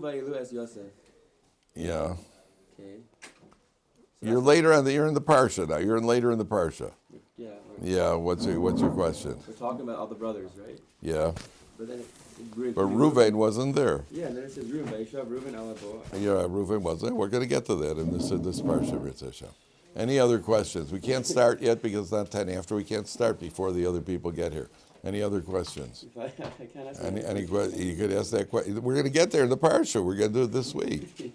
Vayelu es Yosef. Yeah. Okay. So You're in the Parsha now. You're later in the Parsha. Yeah. Yeah, what's your question? We're talking about all the brothers, right? Yeah. But then But Reuven wasn't there. Yeah, and then it says Reuven, Vayeishev, Reuven, Alabo. Yeah, Reuven wasn't. We're going to get to that in this Parsha, Ritzah. Any other questions? We can't start yet because it's not 10 after. We can't start before the other people get here. Any other questions? I can't ask You could ask that question. We're going to get there in the Parsha. We're going to do it this week.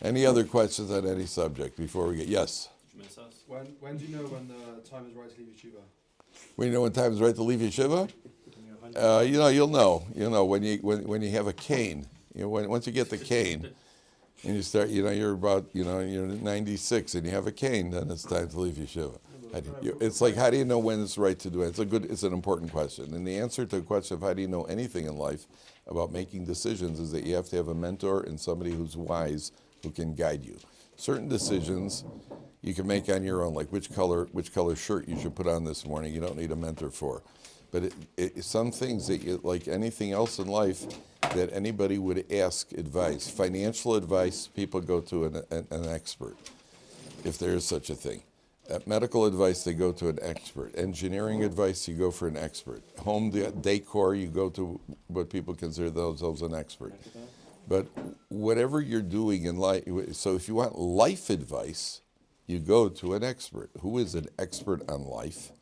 Any other questions on any subject before we get? Yes? When do you know when the time is right to leave yeshiva? When you know when time is right to leave yeshiva? You'll know. You know when you have a cane. Once you get the cane, and you start. You're about. You're 96 and you have a cane. Then it's time to leave yeshiva. It's like, how do you know when it's right to do it? It's an important question. And the answer to the question of how do you know anything in life about making decisions is that you have to have a mentor and somebody who's wise who can guide you. Certain decisions you can make on your own, like which color shirt you should put on this morning. You don't need a mentor for. But some things that like anything else in life that anybody would ask advice. Financial advice, people go to an expert, if there is such a thing. Medical advice, they go to an expert. Engineering advice, you go for an expert. Home decor, you go to what people consider themselves an expert. But whatever you're doing in life, so if you want life advice, you go to an expert. Who is an expert on life?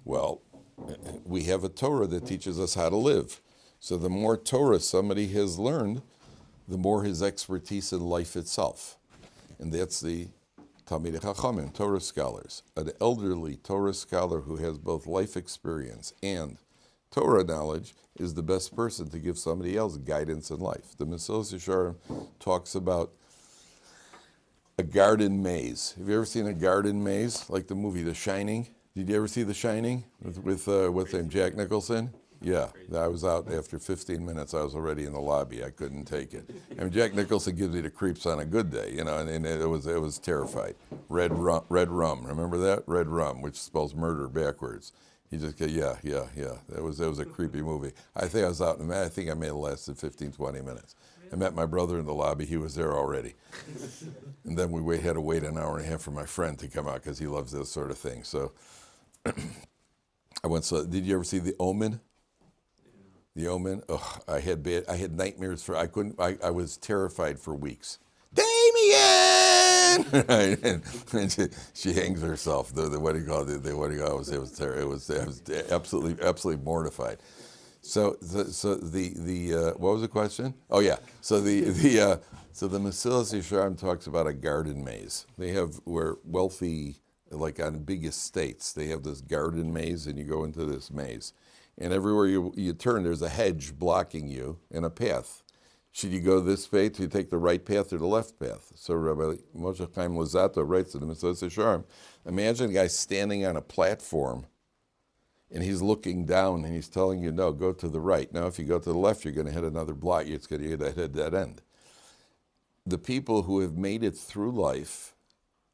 Well, we have a Torah that teaches us how to live. So the more Torah somebody has learned, the more his expertise in life itself. And that's the Talmidei Chachamim, Torah scholars. An elderly Torah scholar who has both life experience and Torah knowledge is the best person to give somebody else guidance in life. The Mesilas Yesharim talks about a garden maze. Have you ever seen a garden maze? Like the movie The Shining? Did you ever see The Shining with what's his name, Jack Nicholson? Yeah, I was out after 15 minutes. I was already in the lobby. I couldn't take it. And Jack Nicholson gives me the creeps on a good day, and it was terrified. Red rum. Remember that? Red rum, which spells murder backwards. He just goes, yeah. That was a creepy movie. I think I was out, and I think I may have lasted 15, 20 minutes. I met my brother in the lobby. He was there already. And then we had to wait an hour and a half for my friend to come out because he loves this sort of thing. So did you ever see The Omen? The Omen. Oh, I had nightmares I was terrified for weeks. Damien! and she hangs herself. What do you call it? It was terrible. I was absolutely mortified. So the what was the question? Oh yeah. So the Mesilas Yesharim talks about a garden maze. They have where wealthy, like on big estates, they have this garden maze, and you go into this maze. And everywhere you turn, there's a hedge blocking you and a path. Should you go this way, do you take the right path or the left path? So Rabbi Moshe Chaim Luzzatto writes to the Mesilas Yesharim, imagine a guy standing on a platform, and he's looking down, and he's telling you, no, go to the right. Now, if you go to the left, you're going to hit another block. It's going to hit a dead end. The people who have made it through life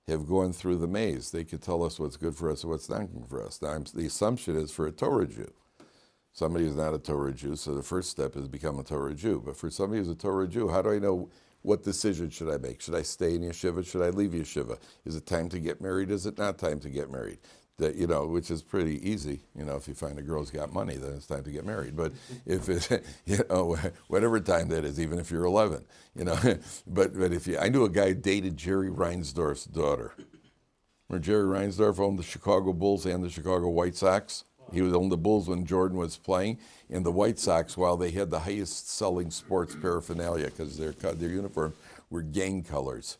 have gone through the maze. They could tell us what's good for us and what's not good for us. Now, the assumption is for a Torah Jew. Somebody who's not a Torah Jew, so the first step is become a Torah Jew. But for somebody who's a Torah Jew, how do I know what decision should I make? Should I stay in yeshiva? Should I leave yeshiva? Is it time to get married? Is it not time to get married? Which is pretty easy. If you find a girl's got money, then it's time to get married. But if it, whatever time that is, even if you're 11, but I knew a guy who dated Jerry Reinsdorf's daughter. Remember Jerry Reinsdorf owned the Chicago Bulls and the Chicago White Sox? He was on the Bulls when Jordan was playing, and the White Sox, while they had the highest selling sports paraphernalia because their uniforms were gang colors.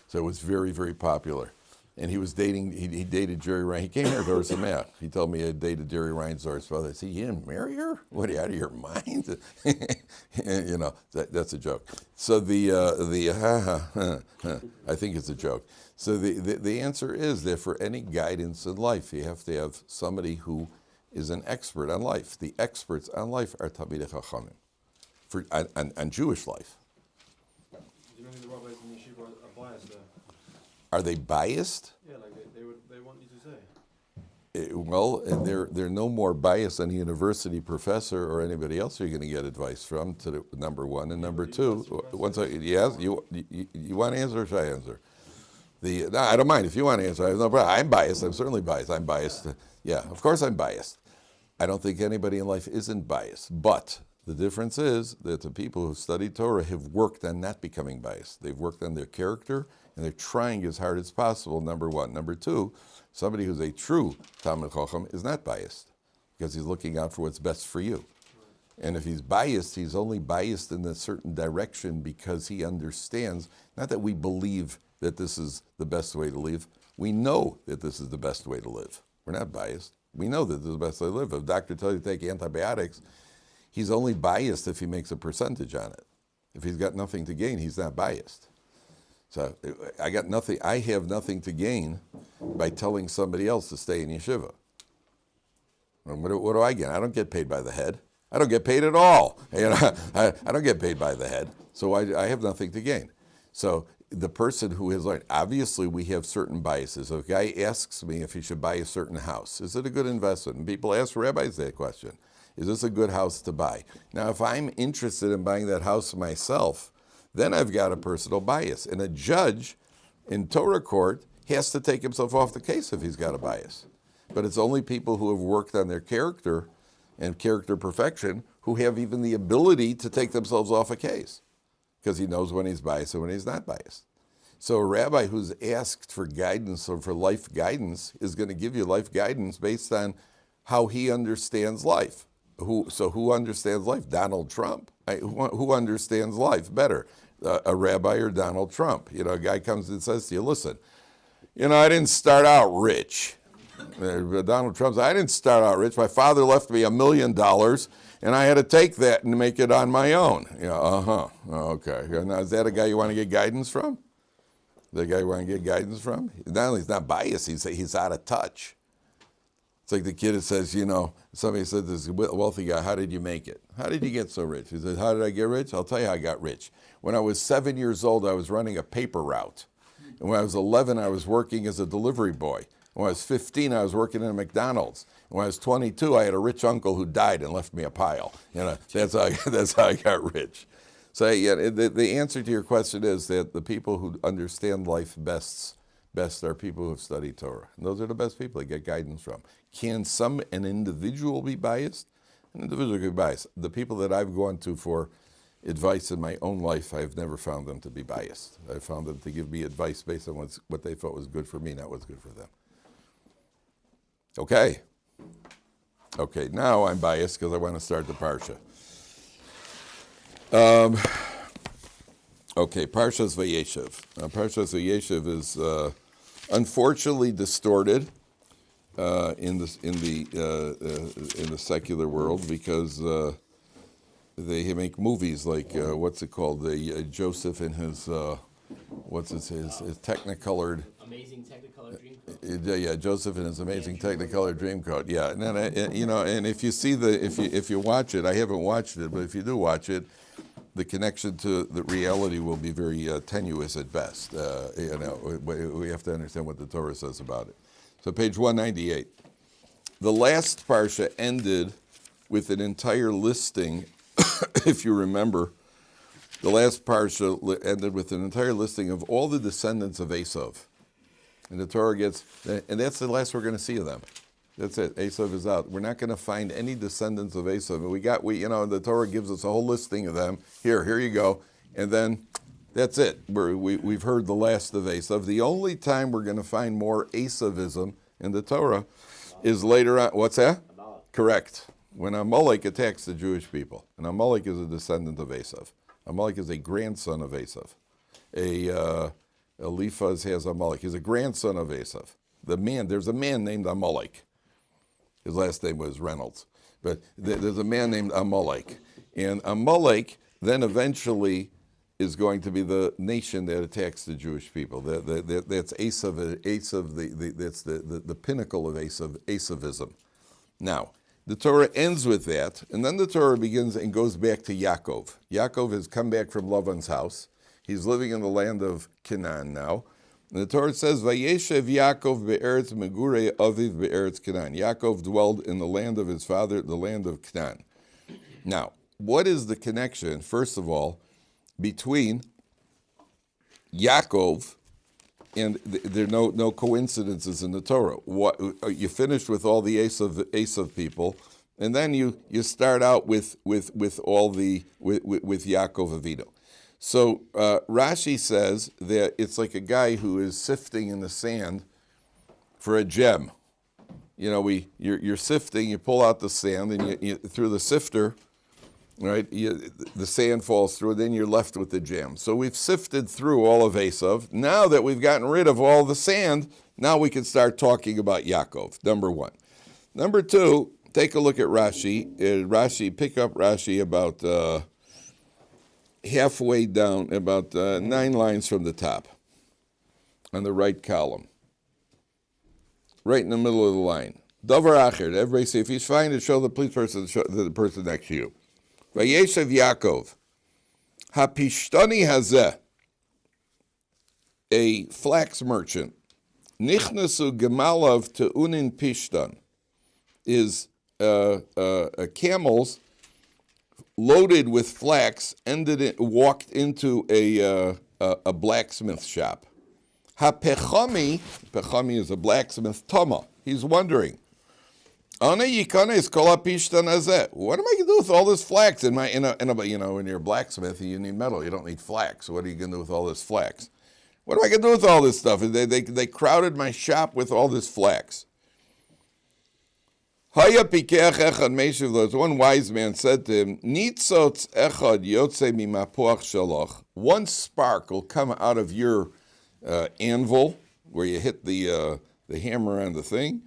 So it was very, very popular. And he was dating, he dated Jerry Reinsdorf. He came here to Ohr Somayach. He told me he had dated Jerry Reinsdorf's father. I said, you didn't marry her? What, are you out of your mind? That's a joke. So I think it's a joke. So the answer is that for any guidance in life, you have to have somebody who is an expert on life. The experts on life are Talmidei Chachamim on Jewish life. Do you think the rabbis in yeshiva are biased there? Are they biased? Yeah, like they want you to say. Well, and they're no more biased than a university professor or anybody else you're going to get advice from. Number one, and number two, yes, you want to answer or should I answer? No, I don't mind if you want to answer. I have no problem. I'm biased. I'm certainly biased. I'm biased. Yeah, of course I'm biased. I don't think anybody in life isn't biased, but the difference is that the people who study Torah have worked on not becoming biased. They've worked on their character, and they're trying as hard as possible, number one. Number two, somebody who's a true Talmid Chacham is not biased because he's looking out for what's best for you. And if he's biased, he's only biased in a certain direction because he understands, not that we believe that this is the best way to live. We know that this is the best way to live. We're not biased. We know that this is the best way to live. If a doctor tells you to take antibiotics, he's only biased if he makes a percentage on it. If he's got nothing to gain, he's not biased. So I have nothing to gain by telling somebody else to stay in yeshiva. And what do I get? I don't get paid by the head. I don't get paid at all. I don't get paid by the head. So I have nothing to gain. So the person who has learned, obviously we have certain biases. If a guy asks me if he should buy a certain house, is it a good investment? And people ask rabbis that question. Is this a good house to buy? Now, if I'm interested in buying that house myself, then I've got a personal bias. And a judge in Torah court has to take himself off the case if he's got a bias. But it's only people who have worked on their character and character perfection who have even the ability to take themselves off a case, because he knows when he's biased and when he's not biased. So a rabbi who's asked for guidance or for life guidance is going to give you life guidance based on how he understands life. Who understands life? Donald Trump. Who understands life better? A rabbi or Donald Trump? A guy comes and says to you, listen, I didn't start out rich. Donald Trump says, I didn't start out rich. My father left me $1 million, and I had to take that and make it on my own. Okay. Now, is that a guy you want to get guidance from? The guy you want to get guidance from? Not only he's not biased, he's out of touch. It's like the kid that says, somebody said, this wealthy guy, how did you make it? How did you get so rich? He says, how did I get rich? I'll tell you how I got rich. When I was 7 years old, I was running a paper route. And when I was 11, I was working as a delivery boy. When I was 15, I was working in a McDonald's. And when I was 22, I had a rich uncle who died and left me a pile. That's how I got rich. So the answer to your question is that the people who understand life best are people who have studied Torah. And those are the best people to get guidance from. Can an individual be biased? An individual can be biased. The people that I've gone to for advice in my own life, I've never found them to be biased. I found them to give me advice based on what they thought was good for me, not what's good for them. Okay, now I'm biased because I want to start the Parsha. Parsha's Vayeishev. Parsha's Vayeishev is unfortunately distorted in the secular world because they make movies like what's it called? The Joseph and his his Technicolored. Amazing Technicolor Dreamcoat. Yeah, Joseph and his amazing Technicolor Dreamcoat. Yeah, and then and if you see if you watch it, I haven't watched it, but if you do watch it, the connection to the reality will be very tenuous at best. We have to understand what the Torah says about it. So page 198. The last Parsha ended with an entire listing, if you remember. The last Parsha ended with an entire listing of all the descendants of Esav. And the Torah and that's the last we're going to see of them. That's it. Esav is out. We're not going to find any descendants of Esav. The Torah gives us a whole listing of them. Here you go. And then that's it. We've heard the last of Esav. The only time we're going to find more Esavism in the Torah is later on. What's that? Amalek. Correct. When Amalek attacks the Jewish people. And Amalek is a descendant of Esav. Amalek is a grandson of Esav. Eliphaz has Amalek. He's a grandson of Esav. There's a man named Amalek. His last name was Reynolds. But there's a man named Amalek. And Amalek then eventually is going to be the nation that attacks the Jewish people. That's Esav. That's the pinnacle of Esavism. Now, the Torah ends with that, and then the Torah begins and goes back to Yaakov. Yaakov has come back from Lavan's house. He's living in the land of Canaan now, And the Torah says, Vayeishev Yaakov be'eretz megurei aviv be'eretz Canaan. Yaakov dwelled in the land of his father, the land of Canaan. Now, what is the connection, first of all, between Yaakov and there are no coincidences in the Torah? What, you finished with all the Esav people, and then you start out with all the with Yaakov Avinu. So Rashi says that it's like a guy who is sifting in the sand for a gem. You know, you're sifting, you pull out the sand, and you through the sifter, right? The sand falls through, then you're left with the gem. So we've sifted through all of Esav. Now that we've gotten rid of all the sand, now we can start talking about Yaakov, number one. Number two, take a look at Rashi. Pick up Rashi about halfway down, about 9 lines from the top, on the right column. Right in the middle of the line. Davar acher, everybody say, if he's fine to show the the person next to you. Vayeishev Yaakov, hapishtani hazeh, a flax merchant, nichnasu gemalav te'unin pishtan, is camels loaded with flax walked into a blacksmith shop. Ha-pechami is a blacksmith tama. He's wondering, what am I going to do with all this flax when you're a blacksmith, you need metal, you don't need flax. What are you going to do with all this flax? What am I going to do with all this stuff? They crowded my shop with all this flax. One wise man said to him, one spark will come out of your anvil, where you hit the hammer on the thing.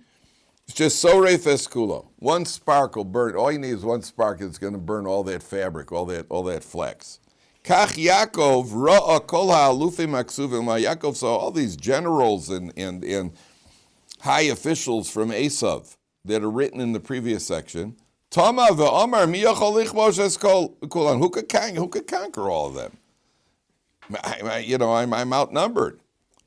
It's just soref eskulo. One spark will burn. All you need is one spark that's going to burn all that fabric, all that flax. Kach Yaakov ra'a kol ha'alufim aksuvim. Yaakov saw all these generals and high officials from Esav that are written in the previous section. Tama ve'omar mi yachol lichbosh es kulan. Who could conquer all of them? I'm outnumbered.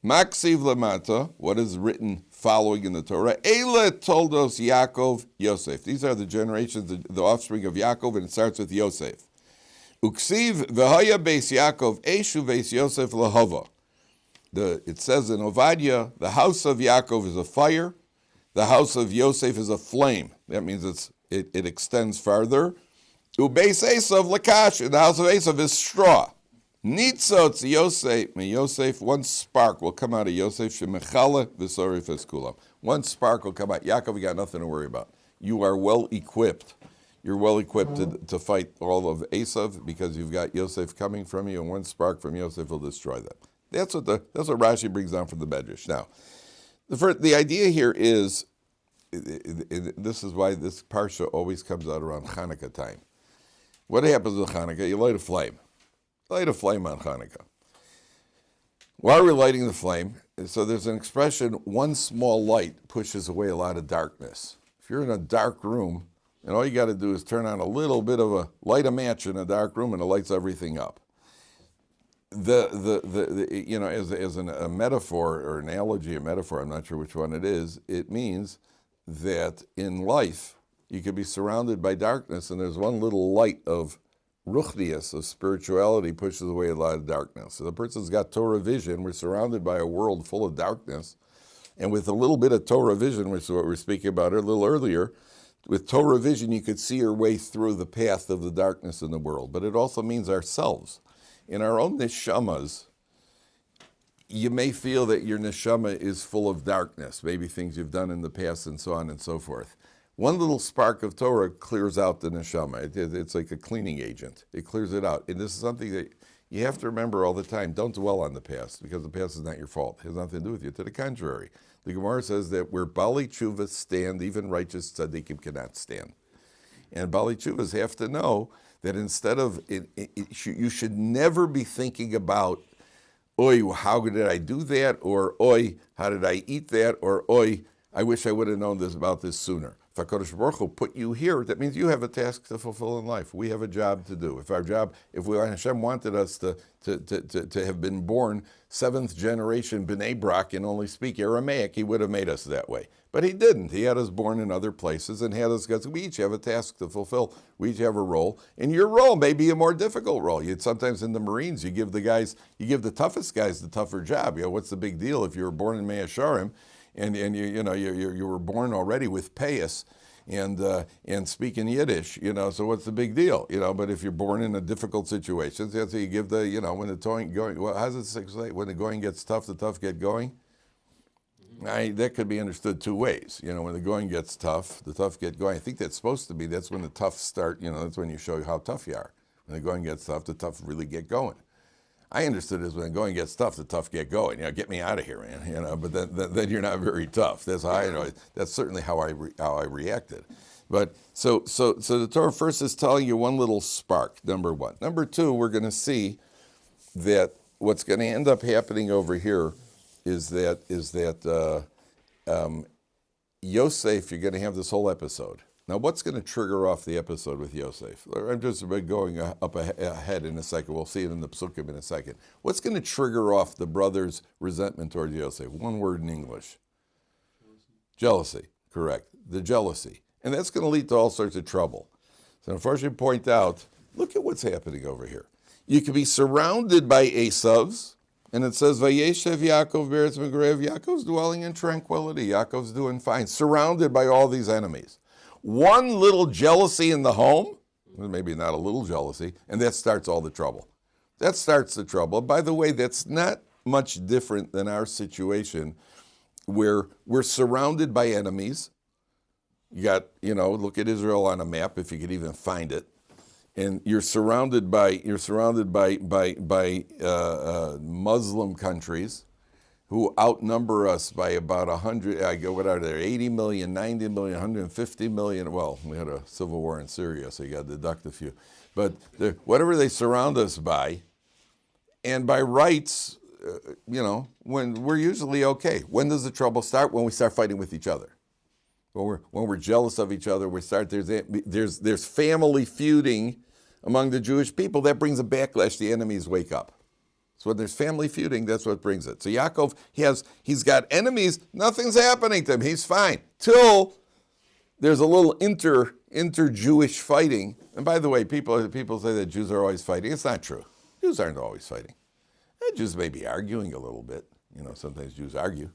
Maksiv lamata. What is written following in the Torah? Eile toldos Yaakov Yosef. These are the generations, the offspring of Yaakov, and it starts with Yosef. Uksiv v'haya beis Yaakov eshu beis Yosef lahava. It says in Ovadia, the house of Yaakov is a fire, the house of Yosef is a flame. That means it extends farther. Ubeis Esav lakash, and the house of Esav is straw. Nitzotz Yosef, one spark will come out of Yosef, shemechala v'sorif eskulam. One spark will come out. Yaakov, you got nothing to worry about. You are well equipped. You're well equipped to fight all of Esav because you've got Yosef coming from you, and one spark from Yosef will destroy them. That's what Rashi brings down from the Medrash. Now, the idea here is, this is why this Parsha always comes out around Hanukkah time. What happens with Hanukkah? You light a flame. Light a flame on Hanukkah. While we're lighting the flame, so there's an expression, one small light pushes away a lot of darkness. If you're in a dark room, and all you got to do is turn on a little bit of light a match in a dark room, and it lights everything up. As a metaphor or analogy, a metaphor, I'm not sure which one it is, it means that in life, you could be surrounded by darkness, and there's one little light of ruchnius, of spirituality, pushes away a lot of darkness. So the person's got Torah vision. We're surrounded by a world full of darkness. And with a little bit of Torah vision, which is what we were speaking about a little earlier, with Torah vision, you could see your way through the path of the darkness in the world. But it also means ourselves. In our own neshamas, you may feel that your neshama is full of darkness, maybe things you've done in the past and so on and so forth. One little spark of Torah clears out the neshama. It's like a cleaning agent. It clears it out. And this is something that you have to remember all the time. Don't dwell on the past, because the past is not your fault. It has nothing to do with you. To the contrary, the Gemara says that where Bali Tshuvas stand, even righteous tzaddikim cannot stand. And Bali Tshuvas have to know that instead of, you should never be thinking about, oi, how did I do that? Or, oi, how did I eat that? Or, oi, I wish I would have known about this sooner. If HaKadosh Baruch Hu put you here, that means you have a task to fulfill in life. We have a job to do. If Hashem wanted us to have been born 7th generation B'nai Brak and only speak Aramaic, he would have made us that way. But he didn't. He had us born in other places and had us, because we each have a task to fulfill. We each have a role. And your role may be a more difficult role. Sometimes in the Marines, you give the toughest guys the tougher job. What's the big deal if you were born in Mea Shearim and you were born already with payas and speaking Yiddish, so what's the big deal? But if you're born in a difficult situation, that's how you give the, when the going, well, how's it say? When the going gets tough, the tough get going? That could be understood two ways. When the going gets tough, the tough get going. I think that's supposed to be, that's when the tough start, that's when you show you how tough you are. When the going gets tough, the tough really get going. I understood it as when the going gets tough, the tough get going. Get me out of here, man. But then you're not very tough. That's how that's certainly how I reacted. But so the Torah first is telling you one little spark, number one. Number two, we're going to see that what's going to end up happening over here is that Yosef, you're going to have this whole episode. Now, what's going to trigger off the episode with Yosef? I'm just going up ahead in a second. We'll see it in the Psukim in a second. What's going to trigger off the brothers' resentment towards Yosef? One word in English. Jealousy, correct. The jealousy. And that's going to lead to all sorts of trouble. So unfortunately, point out, look at what's happening over here. You can be surrounded by Esavs, and it says, Vayeishev Yaakov Beretz Megarev. Yaakov's dwelling in tranquility. Yaakov's doing fine, surrounded by all these enemies. One little jealousy in the home, maybe not a little jealousy, and that starts all the trouble. That starts the trouble. By the way, that's not much different than our situation where we're surrounded by enemies. You got, look at Israel on a map if you could even find it. And you're surrounded by Muslim countries who outnumber us by about 100, what are there, 80 million, 90 million, 150 million. Well, we had a civil war in Syria, so you got to deduct a few. But whatever they surround us by, and by rights, when we're usually okay. When does the trouble start? When we start fighting with each other. When we're jealous of each other, there's family feuding among the Jewish people. That brings a backlash. The enemies wake up. So when there's family feuding, that's what brings it. So Yaakov, he's got enemies. Nothing's happening to him. He's fine. Till there's a little inter-Jewish fighting. And by the way, people say that Jews are always fighting. It's not true. Jews aren't always fighting. Jews may be arguing a little bit. Sometimes Jews argue.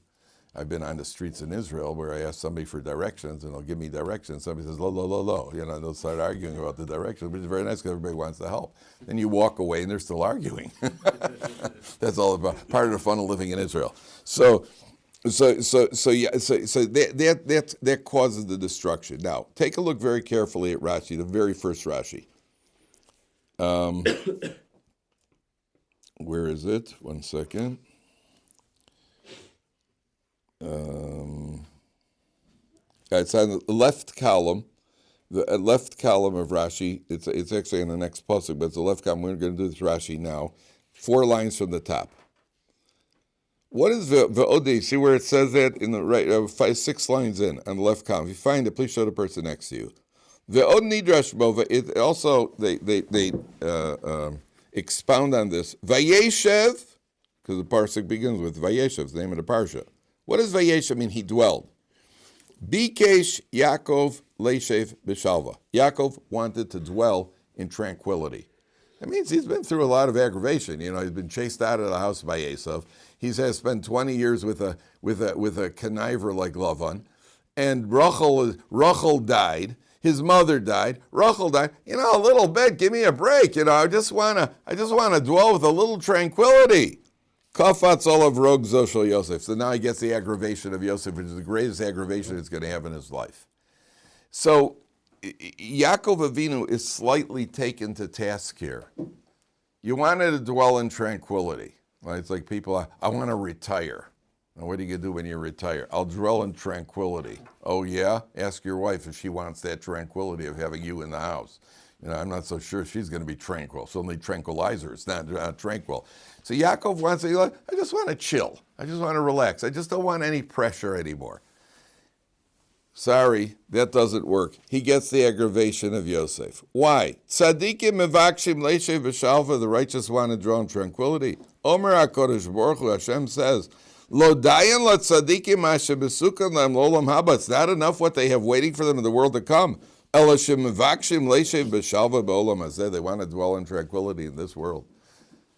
I've been on the streets in Israel where I ask somebody for directions, and they'll give me directions. Somebody says, lo, lo, lo, lo. They'll start arguing about the directions, which is very nice because everybody wants to help. Then you walk away, and they're still arguing. That's all about part of the fun of living in Israel. So that causes the destruction. Now, take a look very carefully at Rashi, the very first Rashi. Where is it? One second. It's on the left column, the left column of Rashi. It's actually in the next pasuk, but it's the left column. We're going to do this Rashi now. 4 lines from the top. What is ve'odei? See where it says that in the right, 6 lines in on the left column. If you find it, please show the person next to you. Ve'od nidrash bo. It also they expound on this. Vayeishev, because the parsha begins with Vayeishev, the name of the parsha. What does Vayeishev mean? He dwelled. Bikesh Yaakov leishev b'shalva. Yaakov wanted to dwell in tranquility. That means he's been through a lot of aggravation. He's been chased out of the house by Esav. He's had spent 20 years with a conniver like Lavan, and Rachel died. His mother died. Rachel died. A little bit. Give me a break. I just want to dwell with a little tranquility. Kafatz olav rog zoshel Yosef. So now he gets the aggravation of Yosef, which is the greatest aggravation he's going to have in his life. So Yaakov Avinu is slightly taken to task here. You wanted to dwell in tranquility. Right? It's like people, I want to retire. Now, what are you going to do when you retire? I'll dwell in tranquility. Oh, yeah? Ask your wife if she wants that tranquility of having you in the house. I'm not so sure she's going to be tranquil. She'll need tranquilizer. It's not tranquil. So Yaakov wants to, I just want to chill. I just want to relax. I just don't want any pressure anymore. Sorry, that doesn't work. He gets the aggravation of Yosef. Why? Tzadikim mevakshim leishev b'shalva, the righteous want to draw in tranquility. Omer HaKadosh Baruch Hu, Hashem says, Lo dayan la tzadikim asher besukan lam lolam haba. It's not enough what they have waiting for them in the world to come. Ela shem mevakshim leishev b'shalva b'olam hazeh. They want to dwell in tranquility in this world.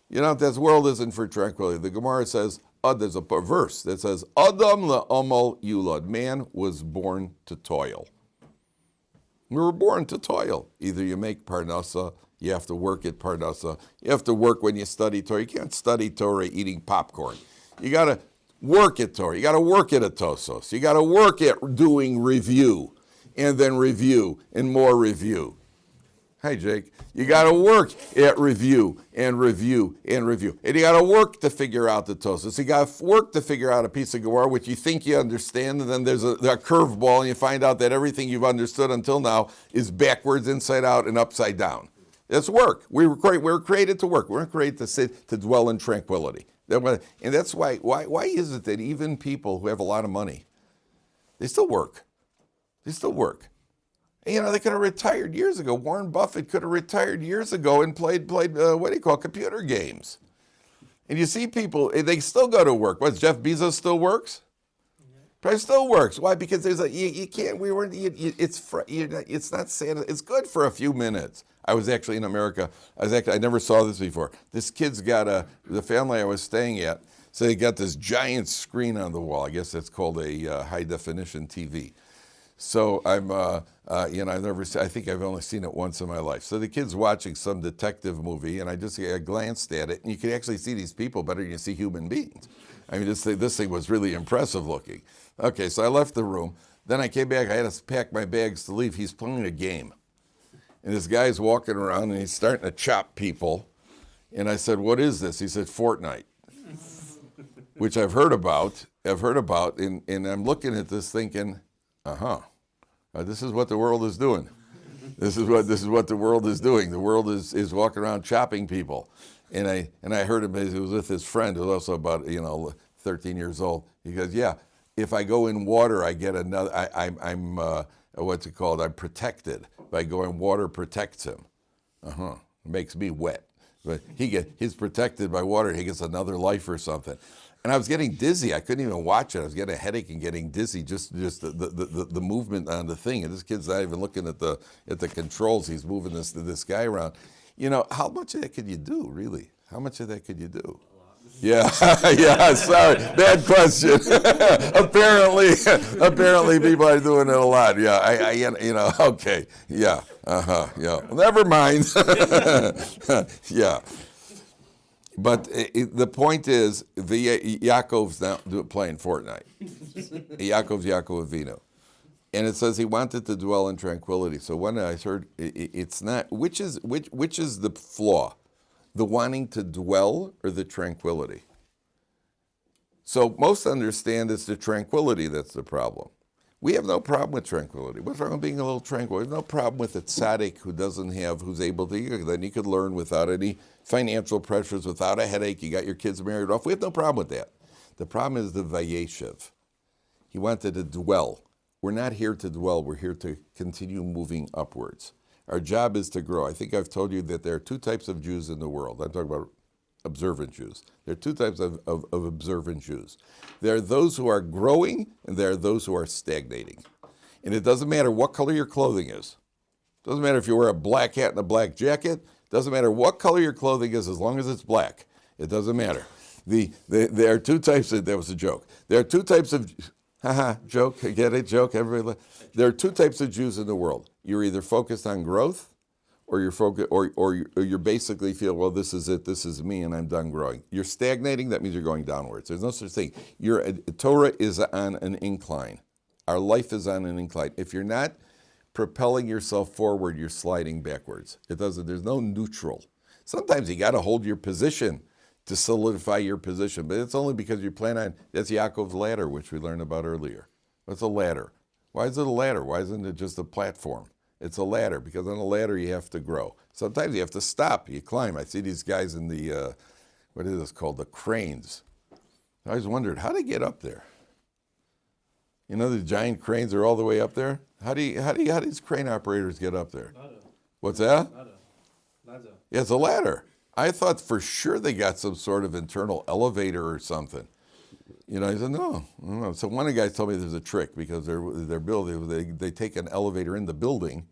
You know, this world isn't for tranquility. The Gemara says, there's a verse that says, Adam le'amal yulad. Man was born to toil. We were born to toil. Either you make parnasa, you have to work at parnasa. You have to work when you study Torah. You can't study Torah eating popcorn. You got to work at Torah. You got to work at a Tosos. You got to work at doing review, and then review, and more review. Hi, Jake. You got to work at review and review and review. And you got to work to figure out the Tosas. You got to work to figure out a piece of Gemara which you think you understand, and then there's a curveball, and you find out that everything you've understood until now is backwards, inside out, and upside down. That's work. We were created to work. We weren't created to sit, to dwell in tranquility. And that's why is it that even people who have a lot of money, they still work. They still work. You know, they could have retired years ago. Warren Buffett could have retired years ago and played computer games. And you see people, they still go to work. What, Jeff Bezos still works? Probably still works. Why? Because there's you can't, it's not sad. It's good for a few minutes. I was actually in America. I never saw this before. This kid's got the family I was staying at, so they got this giant screen on the wall. I guess that's called a high definition TV. So I think I've only seen it once in my life. So the kid's watching some detective movie, and I glanced at it, and you can actually see these people better than you see human beings. I mean, this thing was really impressive looking. Okay, so I left the room. Then I came back. I had to pack my bags to leave. He's playing a game. And this guy's walking around, and he's starting to chop people. And I said, what is this? He said, Fortnite, which I've heard about, and I'm looking at this thinking, this is what the world is doing. This is what the world is doing. The world is walking around chopping people. And I heard him, he was with his friend who was also about 13 years old. He goes, yeah, if I go in water, I get another. I'm what's it called? I'm protected. By going, water protects him. It makes me wet. But he's protected by water. He gets another life or something. And I was getting dizzy. I couldn't even watch it. I was getting a headache and getting dizzy just the movement on the thing. And this kid's not even looking at the controls. He's moving this guy around. You know, how much of that could you do, really? How much of that could you do? Yeah, yeah. Sorry, bad question. apparently, people are doing it a lot. Yeah, okay. Yeah, yeah. Never mind. Yeah. But the point is, Yaakov's now playing Fortnite. Yaakov's Yaakov Avinu. And it says he wanted to dwell in tranquility. So when I heard, it's not, which is the flaw? The wanting to dwell or the tranquility? So most understand it's the tranquility that's the problem. We have no problem with tranquility. What's wrong with being a little tranquil? We have no problem with a tzaddik who's able to, then you could learn without any financial pressures, without a headache. You got your kids married off. We have no problem with that. The problem is the Vayeishev. He wanted to dwell. We're not here to dwell. We're here to continue moving upwards. Our job is to grow. I think I've told you that there are two types of Jews in the world. I'm talking about observant Jews. There are two types of observant Jews. There are those who are growing, and there are those who are stagnating. And it doesn't matter what color your clothing is. It doesn't matter if you wear a black hat and a black jacket. It doesn't matter what color your clothing is as long as it's black. It doesn't matter. There are two types of, that was a joke. There are two types of, joke, I get it, joke, everybody. There are two types of Jews in the world. You're either focused on growth, or you're basically feel, well, this is it, this is me, and I'm done growing. You're stagnating, that means you're going downwards. There's no such thing. Torah is on an incline. Our life is on an incline. If you're not propelling yourself forward, you're sliding backwards. There's no neutral. Sometimes you got to hold your position to solidify your position, but it's only because you plan on, that's Yaakov's ladder, which we learned about earlier. What's a ladder? Why is it a ladder? Why isn't it just a platform? It's a ladder, because on a ladder you have to grow. Sometimes you have to stop, you climb. I see these guys in the, what is this called, the cranes. I always wondered, how do they get up there? You know the giant cranes are all the way up there? How do these crane operators get up there? Ladder. What's that? Ladder. Yeah, it's a ladder. I thought for sure they got some sort of internal elevator or something. You know, I said, no. So one of the guys told me there's a trick because they're building, they take an elevator in the building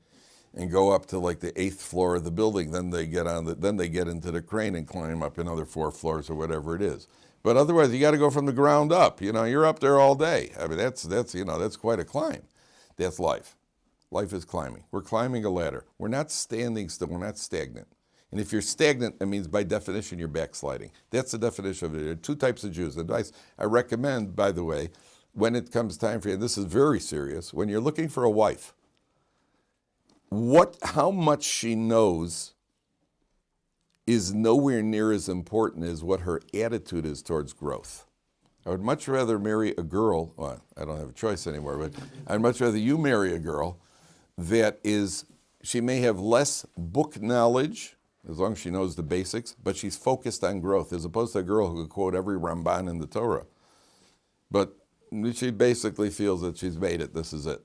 and go up to like the 8th floor of the building. Then they get into the crane and climb up another 4 floors or whatever it is. But otherwise, you got to go from the ground up. You know, you're up there all day. I mean, that's quite a climb. That's life. Life is climbing. We're climbing a ladder. We're not standing still. We're not stagnant. And if you're stagnant, it means by definition you're backsliding. That's the definition of it. There are 2 types of Jews. Advice I recommend, by the way, when it comes time for you, and this is very serious, when you're looking for a wife, how much she knows is nowhere near as important as what her attitude is towards growth. I would much rather marry a girl, well, I don't have a choice anymore, but I'd much rather you marry a girl that is, she may have less book knowledge, as long as she knows the basics, but she's focused on growth, as opposed to a girl who could quote every Ramban in the Torah. But she basically feels that she's made it, this is it.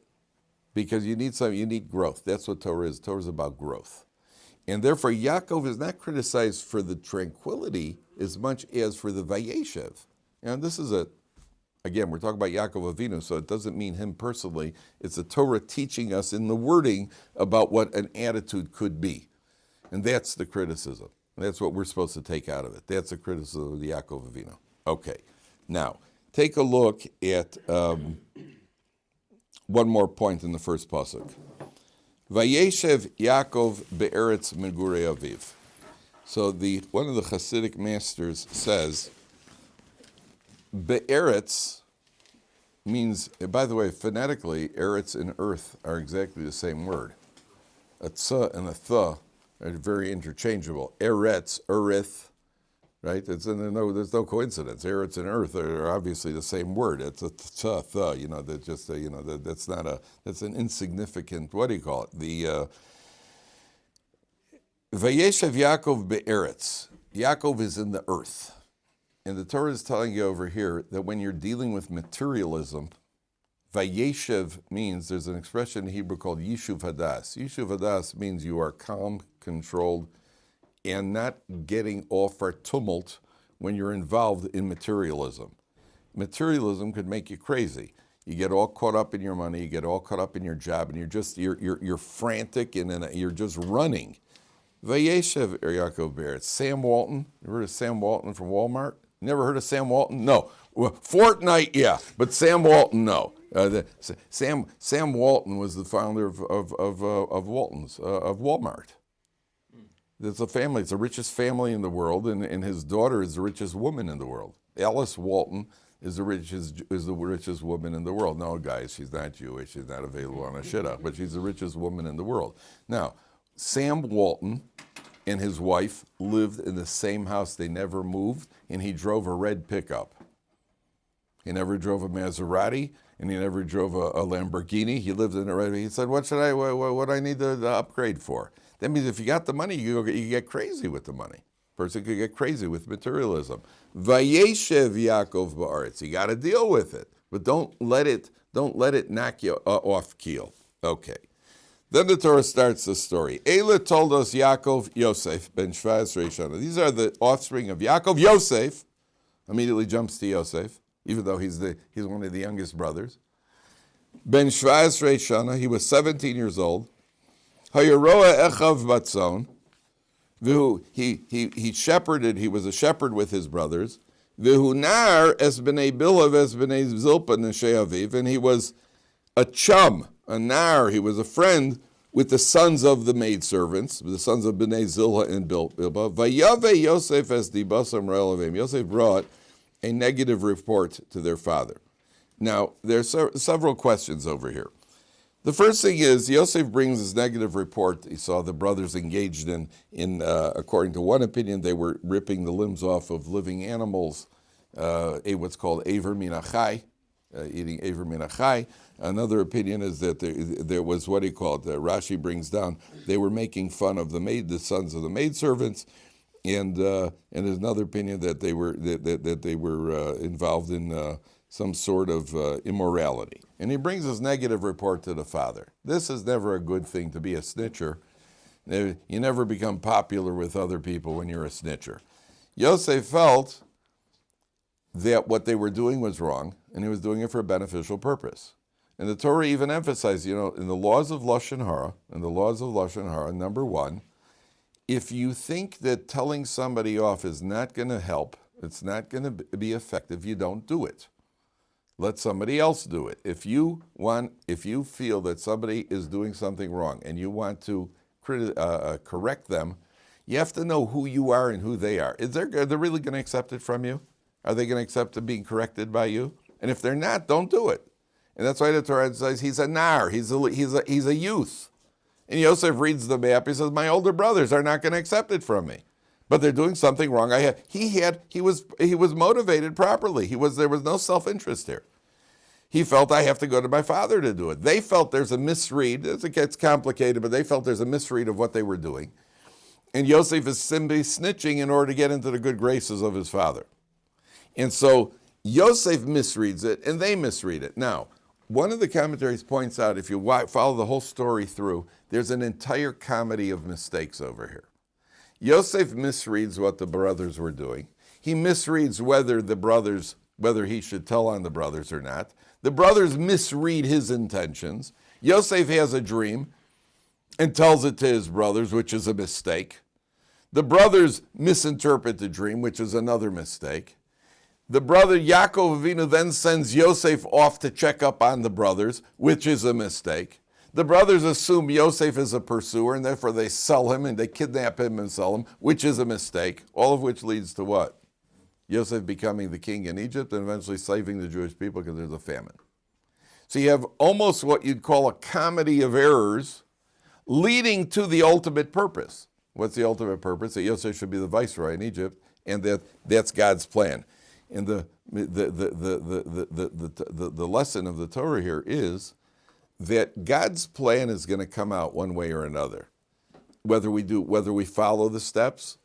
Because you need growth. That's what Torah is. Torah is about growth. And therefore, Yaakov is not criticized for the tranquility as much as for the Vayeishev. And this is again, we're talking about Yaakov Avinu, so it doesn't mean him personally. It's the Torah teaching us in the wording about what an attitude could be. And that's the criticism. That's what we're supposed to take out of it. That's the criticism of the Yaakov Avinu. Okay, now, take a look at one more point in the first pasuk. Vayeishev Yaakov be'eretz megurei aviv. So one of the Hasidic masters says, be'eretz means, by the way, phonetically, eretz and earth are exactly the same word. A tza and a tha are very interchangeable. Eretz, erith, right? There's no coincidence. Eretz and earth are obviously the same word. It's a tza, tha. You know, that's an insignificant. What do you call it? The Vayeishev Yaakov be'eretz. Yaakov is in the earth. And the Torah is telling you over here that when you're dealing with materialism, Vayeishev means, there's an expression in Hebrew called Yishuv Hadas. Yishuv Hadas means you are calm, controlled, and not getting all for tumult when you're involved in materialism. Materialism could make you crazy. You get all caught up in your money, you get all caught up in your job, and you're frantic and you're just running. Vayeishev Yaakov Be'eretz. Sam Walton, you heard of Sam Walton from Walmart? Never heard of Sam Walton? No. Well, Fortnite, yeah, but Sam Walton, no. Sam Walton was the founder of Walmart. It's a family. It's the richest family in the world, and his daughter is the richest woman in the world. Alice Walton is the richest woman in the world. No, guys, she's not Jewish. She's not available on a shidduch, but she's the richest woman in the world. Now, Sam Walton and his wife lived in the same house. They never moved, and he drove a red pickup. He never drove a Maserati, and he never drove a Lamborghini. He lived in a red. He said, "What do I need to upgrade for?" That means if you got the money, you get crazy with the money. Person could get crazy with materialism. Vayeishev Yaakov ba'aretz. You got to deal with it, but don't let it knock you off keel. Okay. Then the Torah starts the story. Eila told us Yaakov Yosef ben Shvaz Reishana. These are the offspring of Yaakov. Yosef immediately jumps to Yosef, even though he's one of the youngest brothers. Ben Shvaz Reishana. He was 17 years old. Hayaroa echav batzon. He shepherded. He was a shepherd with his brothers. V'hu nar es b'nei bilav es b'nei zilpa neshei aviv, and he was a chum, a nar. He was a friend with the sons of the maidservants, the sons of b'nei Zilha and Bilpa. Vayave Yosef es dibasam re'elavim. Yosef brought a negative report to their father. Now there's several questions over here. The first thing is, Yosef brings his negative report. He saw the brothers engaged in according to one opinion, they were ripping the limbs off of living animals, what's called aver min achai, eating aver min achai. Another opinion is that there was what he called, Rashi brings down, they were making fun of the sons of the maidservants, and there's another opinion that they were involved in some sort of immorality. And he brings his negative report to the father. This is never a good thing to be a snitcher. You never become popular with other people when you're a snitcher. Yosef felt that what they were doing was wrong, and he was doing it for a beneficial purpose. And the Torah even emphasized, in the laws of Lashon Hara, number 1, if you think that telling somebody off is not going to help, it's not going to be effective, you don't do it. Let somebody else do it. If you feel that somebody is doing something wrong and you want to correct them, you have to know who you are and who they are. Are they really going to accept it from you? Are they going to accept it being corrected by you? And if they're not, don't do it. And that's why the Torah says he's a nar, he's a youth. And Yosef reads the map, he says, my older brothers are not going to accept it from me. But they're doing something wrong. He was motivated properly. There was no self-interest here. He felt I have to go to my father to do it. They felt there's a misread. It gets complicated, but they felt there's a misread of what they were doing. And Yosef is simply snitching in order to get into the good graces of his father. And so Yosef misreads it, and they misread it. Now, one of the commentaries points out, if you follow the whole story through, there's an entire comedy of mistakes over here. Yosef misreads what the brothers were doing. He misreads whether he should tell on the brothers or not. The brothers misread his intentions. Yosef has a dream and tells it to his brothers, which is a mistake. The brothers misinterpret the dream, which is another mistake. The brother Yaakov Avinu then sends Yosef off to check up on the brothers, which is a mistake. The brothers assume Yosef is a pursuer, and therefore they sell him and they kidnap him and sell him, which is a mistake, all of which leads to what? Yosef becoming the king in Egypt and eventually saving the Jewish people because there's a famine. So you have almost what you'd call a comedy of errors leading to the ultimate purpose. What's the ultimate purpose? That Yosef should be the viceroy in Egypt, and that's God's plan. And the lesson of the Torah here is that God's plan is going to come out one way or another. Whether we follow the steps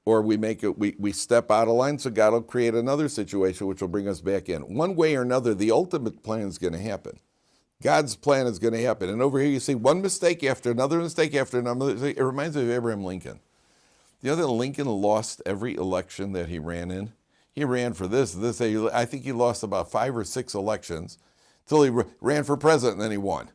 or we step out of line, so God will create another situation which will bring us back in. One way or another, the ultimate plan is going to happen. God's plan is going to happen. And over here you see one mistake after another mistake after another. It reminds me of Abraham Lincoln. You know that Lincoln lost every election that he ran in? He ran for this. I think he lost about 5 or 6 elections until he ran for president, and then he won,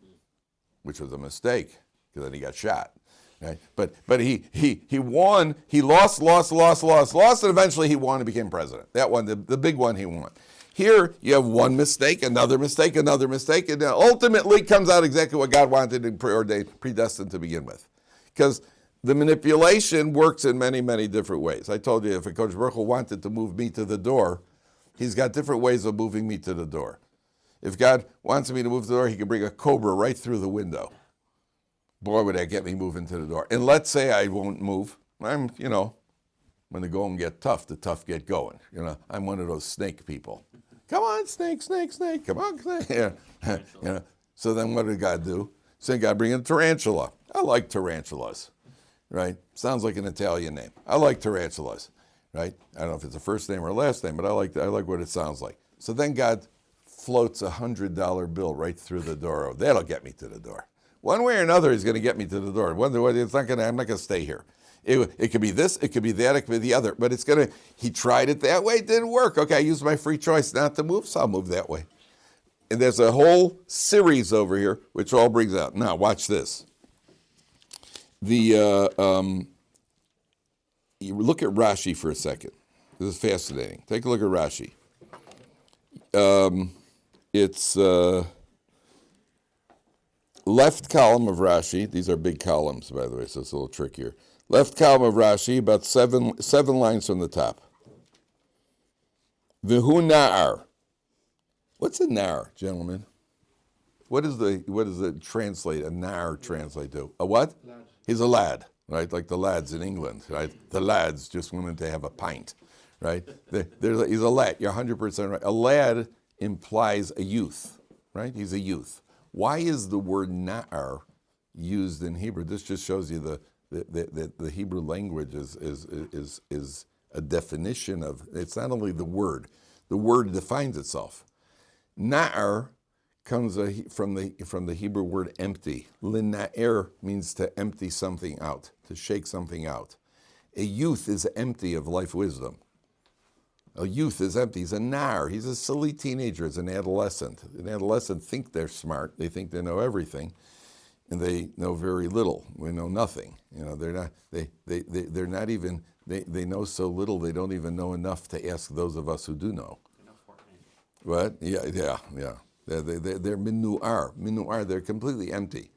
which was a mistake because then he got shot. Right? But he won. He lost, and eventually he won and became president. That one, the big one, he won. Here you have one mistake, another mistake, and ultimately comes out exactly what God wanted and preordained, predestined to begin with, because the manipulation works in many, many different ways. I told you, if a Kodesh Baruch Hu wanted to move me to the door, he's got different ways of moving me to the door. If God wants me to move to the door, he can bring a cobra right through the window. Boy, would that get me moving to the door. And let's say I won't move. When the going get tough, the tough get going. I'm one of those snake people. Come on, snake. Come on, snake. Yeah. So then what did God do? So God bring in a tarantula. I like tarantulas. Right? Sounds like an Italian name. I like tarantulas, right? I don't know if it's a first name or a last name, but I like what it sounds like. So then God floats a $100 bill right through the door. That'll get me to the door. One way or another, he's going to get me to the door. I'm not going to stay here. It could be this, it could be that, it could be the other. But he tried it that way, it didn't work. Okay, I used my free choice not to move, so I'll move that way. And there's a whole series over here, which all brings out. Now, watch this. You look at Rashi for a second. This is fascinating. Take a look at Rashi. It's left column of Rashi. These are big columns, by the way, so it's a little trickier. Left column of Rashi, about seven lines from the top. V'hu na'ar. What's a nar, gentlemen? What does it translate? A nar translate to? A what? Lad. He's a lad, right? Like the lads in England, right? The lads just wanted to have a pint, right? He's a lad. You're 100% right. A lad implies a youth, right? He's a youth. Why is the word na'ar used in Hebrew? This just shows you the Hebrew language is a definition of. It's not only the word. The word defines itself. Na'ar comes from the Hebrew word empty. Lina'er means to empty something out, to shake something out. A youth is empty of life wisdom. A youth is empty. He's a nar. He's a silly teenager. He's an adolescent. An adolescent think they're smart. They think they know everything, and they know very little. We know nothing. You know, they're not. They're not even. They know so little. They don't even know enough to ask those of us who do know. What? Yeah. They're minuar. Minuar. They're completely empty.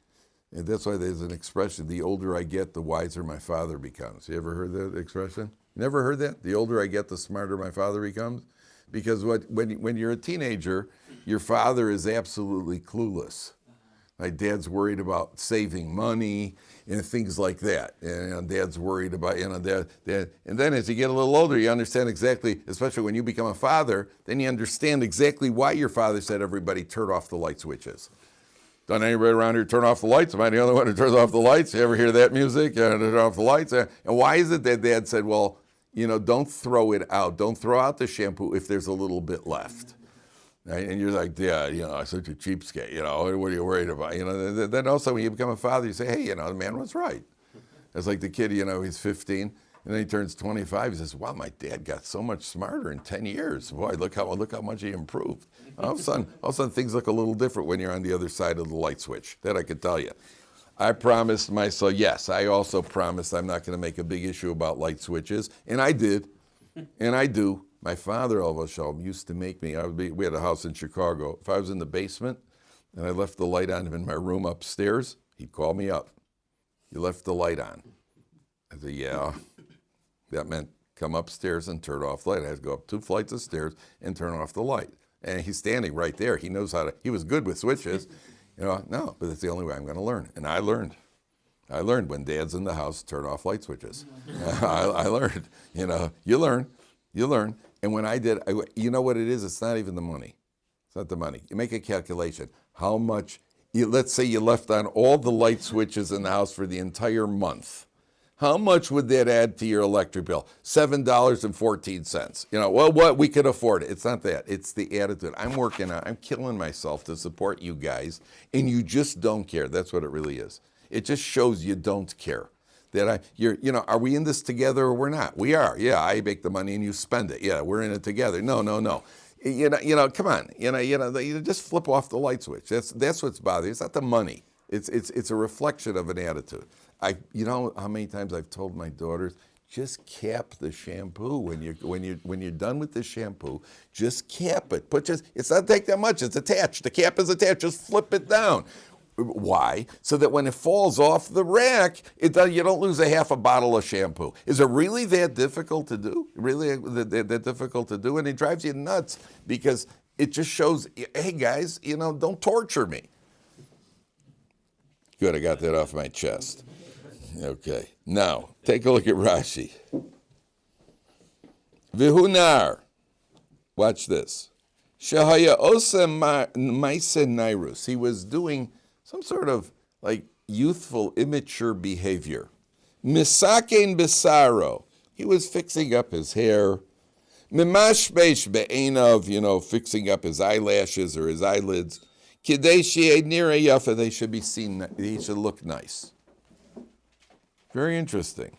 And that's why there's an expression: the older I get, the wiser my father becomes. You ever heard that expression? Never heard that? The older I get, the smarter my father becomes? Because when you're a teenager, your father is absolutely clueless. Like dad's worried about saving money and things like that. And dad's worried about, dad. And then as you get a little older, you understand exactly, especially when you become a father, then you understand exactly why your father said everybody turn off the light switches. Don't anybody around here turn off the lights? Am I the only one who turns off the lights? You ever hear that music? Turn off the lights? And why is it that dad said, well, don't throw it out. Don't throw out the shampoo if there's a little bit left. Right? And you're like, yeah, I'm such a cheapskate, what are you worried about? Then also when you become a father, you say, hey, the man was right. It's like the kid, he's 15, and then he turns 25. He says, wow, my dad got so much smarter in 10 years. Boy, look how much he improved. All of a sudden, things look a little different when you're on the other side of the light switch. That I could tell you. I promised myself, yes, I also promised I'm not going to make a big issue about light switches. And I did. And I do. My father, Shalom, used to make me, we had a house in Chicago. If I was in the basement and I left the light on in my room upstairs, he'd call me up. You left the light on. I said, yeah. That meant come upstairs and turn off the light. I had to go up 2 flights of stairs and turn off the light. And he's standing right there. He knows he was good with switches. No, but that's the only way I'm going to learn. And I learned. When dad's in the house, turn off light switches. I learned. You learn. And when I did, you know what it is? It's not even the money. It's not the money. You make a calculation. How much, let's say you left on all the light switches in the house for the entire month. How much would that add to your electric bill? $7.14. What we could afford it. It's not that. It's the attitude. I'm killing myself to support you guys, and you just don't care. That's what it really is. It just shows you don't care. Are we in this together or we're not? We are. Yeah, I make the money and you spend it. Yeah, we're in it together. No. Come on. You just flip off the light switch. That's what's bothering you. It's not the money. It's a reflection of an attitude. How many times I've told my daughters, just cap the shampoo when you're done with the shampoo. Just cap it. It's not take that much. It's attached. The cap is attached. Just flip it down. Why? So that when it falls off the rack, you don't lose a half a bottle of shampoo. Is it really that difficult to do? Really that difficult to do? And it drives you nuts because it just shows, hey guys, don't torture me. Good, I got that off my chest. Okay, now take a look at Rashi. Vihunar, watch this. Shehaya osa maise nairus. He was doing some sort of like youthful, immature behavior. Misakein besaro. He was fixing up his hair. Mimashbesh be'enav, fixing up his eyelashes or his eyelids. Kidei she'ed nira yafa. They should be seen. He should look nice. Very interesting.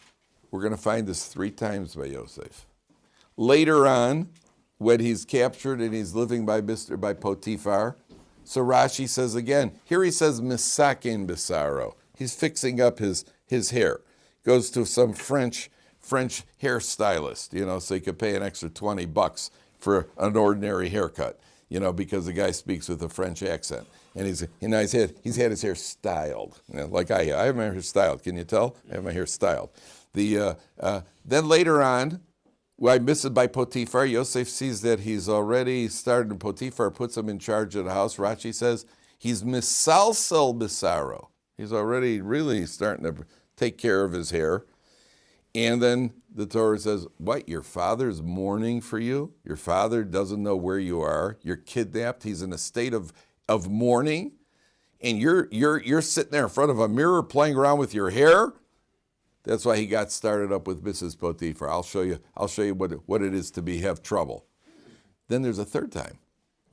We're going to find this 3 times by Yosef. Later on, when he's captured and he's living by Potiphar, so Rashi says again, here he says misakin besaro. He's fixing up his hair. Goes to some French hairstylist, so he could pay an extra $20 for an ordinary haircut, because the guy speaks with a French accent. And he's had his hair styled, like I have. I have my hair styled. Can you tell? I have my hair styled. Then later on, when I miss it by Potiphar, Yosef sees that he's already started. Potiphar puts him in charge of the house. Rashi says he's misalsel bisaro. He's already really starting to take care of his hair. And then the Torah says, what, your father's mourning for you? Your father doesn't know where you are. You're kidnapped. He's in a state of mourning. And you're sitting there in front of a mirror playing around with your hair. That's why he got started up with Mrs. Potiphar. I'll show you what it is to have trouble. Then there's a third time